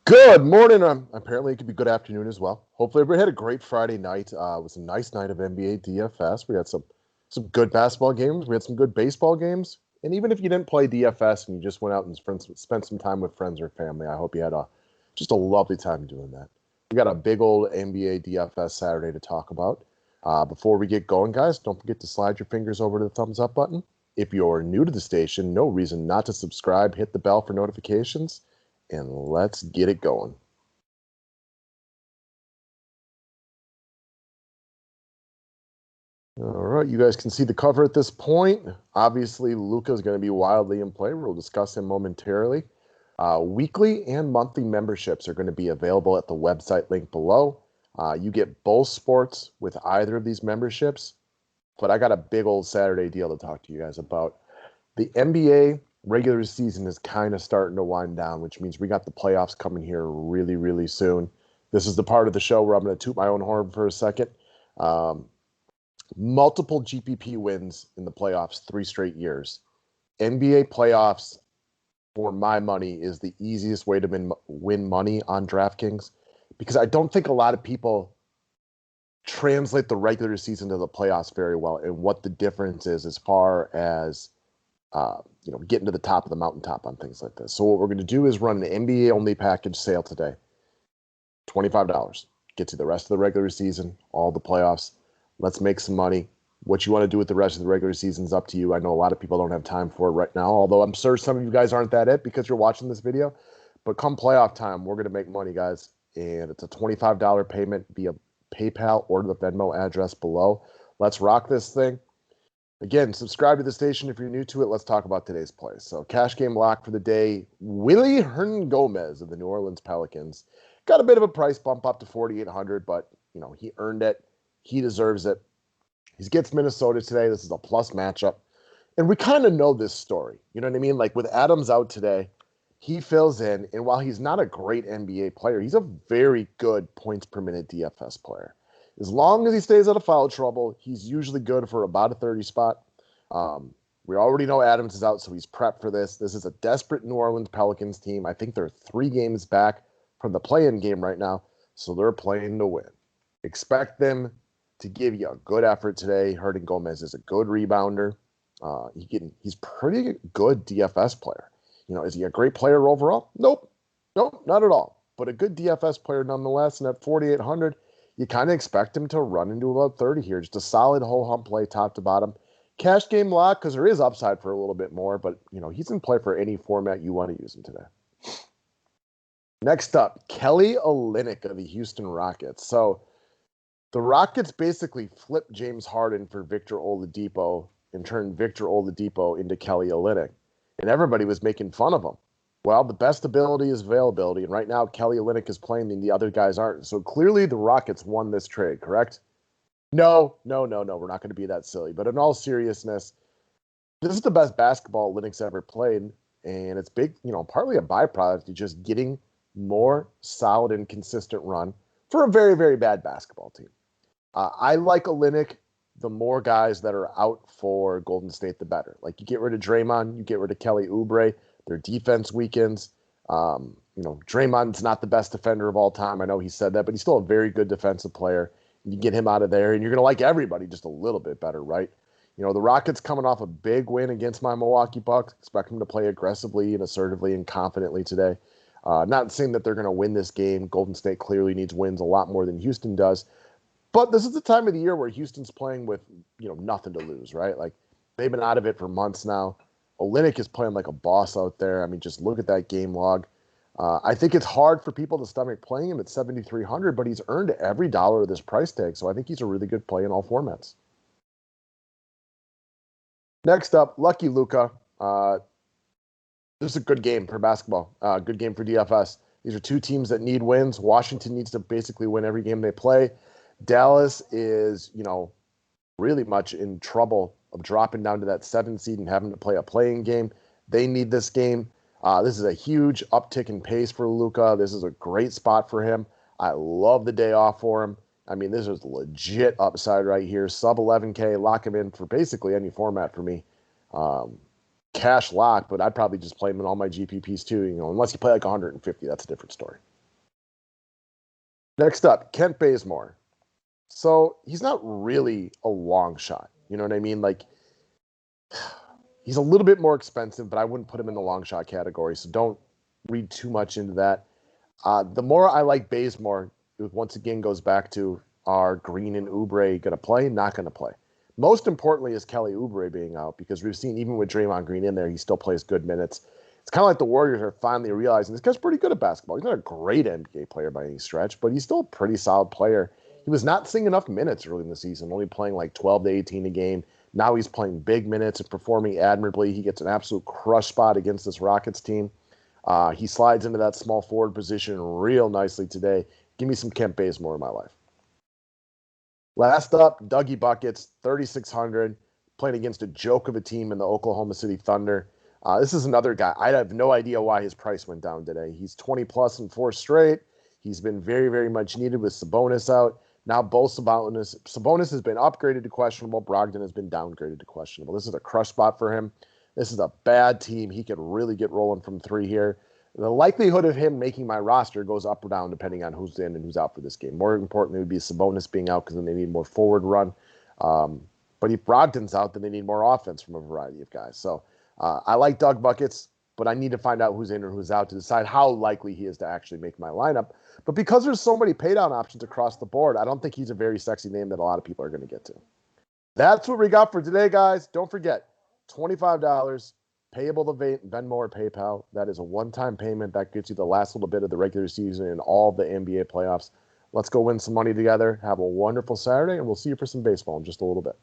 Good morning. Apparently, it could be good afternoon as well. Hopefully, everybody had a great Friday night. It was a nice night of NBA DFS. We had some good basketball games. We had some good baseball games. And even if you didn't play DFS and you just went out and spent some time with friends or family, I hope you had just a lovely time doing that. We got a big old NBA DFS Saturday to talk about. Before we get going, guys, don't forget to slide your fingers over to the thumbs up button. If you're new to the station, no reason not to subscribe. Hit the bell for notifications. And let's get it going. All right, you guys can see the cover at this point. Obviously, Luca is going to be wildly in play. We'll discuss him momentarily. Weekly and monthly memberships are going to be available at the website link below. You get both sports with either of these memberships. But I got a big old Saturday deal to talk to you guys about. The NBA regular season is kind of starting to wind down, which means we got the playoffs coming here really, really soon. This is the part of the show where I'm going to toot my own horn for a second. Multiple GPP wins in the playoffs 3 straight years. NBA playoffs, for my money, is the easiest way to win money on DraftKings because I don't think a lot of people translate the regular season to the playoffs very well and what the difference is as far as getting to the top of the mountaintop on things like this. So what we're going to do is run an NBA only package sale today. $25. Gets you the rest of the regular season, all the playoffs. Let's make some money. What you want to do with the rest of the regular season is up to you. I know a lot of people don't have time for it right now, although I'm sure some of you guys aren't that it because you're watching this video. But come playoff time, we're going to make money, guys. And it's a $25 payment via PayPal or the Venmo address below. Let's rock this thing. Again, subscribe to the station if you're new to it. Let's talk about today's plays. So cash game lock for the day, Willie Hernangomez of the New Orleans Pelicans. Got a bit of a price bump up to $4,800, but he earned it. He deserves it. He gets Minnesota today. This is a plus matchup. And we kind of know this story. You know what I mean? Like with Adams out today, he fills in. And while he's not a great NBA player, he's a very good points per minute DFS player. As long as he stays out of foul trouble, he's usually good for about a 30 spot. We already know Adams is out, so he's prepped for this. This is a desperate New Orleans Pelicans team. I think they're 3 games back from the play-in game right now, so they're playing to win. Expect them to give you a good effort today. Hernangomez is a good rebounder. He's pretty good DFS player. Is he a great player overall? Nope, not at all. But a good DFS player nonetheless, and at 4,800, you kind of expect him to run into about 30 here. Just a solid whole hump play top to bottom. Cash game lock because there is upside for a little bit more, but he's in play for any format you want to use him today. Next up, Kelly Olynyk of the Houston Rockets. So the Rockets basically flipped James Harden for Victor Oladipo and turned Victor Oladipo into Kelly Olynyk. And everybody was making fun of him. Well, the best ability is availability, and right now Kelly Olynyk is playing and the other guys aren't. So clearly the Rockets won this trade, correct? No. We're not going to be that silly. But in all seriousness, this is the best basketball Olynyk's ever played, and it's big, partly a byproduct of just getting more solid and consistent run for a very, very bad basketball team. I like Olynyk. The more guys that are out for Golden State, the better. Like you get rid of Draymond, you get rid of Kelly Oubre. Their defense weakens. Draymond's not the best defender of all time. I know he said that, but he's still a very good defensive player. You get him out of there, and you're going to like everybody just a little bit better, right? The Rockets coming off a big win against my Milwaukee Bucks. Expect them to play aggressively and assertively and confidently today. Not saying that they're going to win this game. Golden State clearly needs wins a lot more than Houston does. But this is the time of the year where Houston's playing with, nothing to lose, right? Like they've been out of it for months now. Olynyk is playing like a boss out there. I mean, just look at that game log. I think it's hard for people to stomach playing him at 7,300, but he's earned every dollar of this price tag, so I think he's a really good play in all formats. Next up, Lucky Luca. This is a good game for basketball. Good game for DFS. These are 2 teams that need wins. Washington needs to basically win every game they play. Dallas is, really much in trouble of dropping down to that 7 seed and having to play a playing game. They need this game. This is a huge uptick in pace for Luca. This is a great spot for him. I love the day off for him. I mean, this is legit upside right here. Sub 11K, lock him in for basically any format for me. Cash lock, but I'd probably just play him in all my GPPs too. Unless you play like 150, that's a different story. Next up, Kent Bazemore. So he's not really a long shot. You know what I mean? Like, he's a little bit more expensive, but I wouldn't put him in the long shot category. So don't read too much into that. The more I like Bazemore, it once again goes back to, are Green and Oubre going to play? Not going to play. Most importantly is Kelly Oubre being out, because we've seen even with Draymond Green in there, he still plays good minutes. It's kind of like the Warriors are finally realizing this guy's pretty good at basketball. He's not a great NBA player by any stretch, but he's still a pretty solid player. He was not seeing enough minutes early in the season, only playing like 12 to 18 a game. Now he's playing big minutes and performing admirably. He gets an absolute crush spot against this Rockets team. He slides into that small forward position real nicely today. Give me some Kent Bazemore in my life. Last up, Dougie Buckets, 3,600, playing against a joke of a team in the Oklahoma City Thunder. This is another guy. I have no idea why his price went down today. He's 20 plus in 4 straight. He's been very, very much needed with Sabonis out. Now both Sabonis has been upgraded to questionable. Brogdon has been downgraded to questionable. This is a crush spot for him. This is a bad team. He could really get rolling from 3 here. The likelihood of him making my roster goes up or down depending on who's in and who's out for this game. More importantly, it would be Sabonis being out, because then they need more forward run. But if Brogdon's out, then they need more offense from a variety of guys. So I like Doug Buckets, but I need to find out who's in or who's out to decide how likely he is to actually make my lineup. But because there's so many paydown options across the board, I don't think he's a very sexy name that a lot of people are going to get to. That's what we got for today, guys. Don't forget, $25 payable to Venmo or PayPal. That is a one-time payment. That gets you the last little bit of the regular season and all of the NBA playoffs. Let's go win some money together. Have a wonderful Saturday, and we'll see you for some baseball in just a little bit.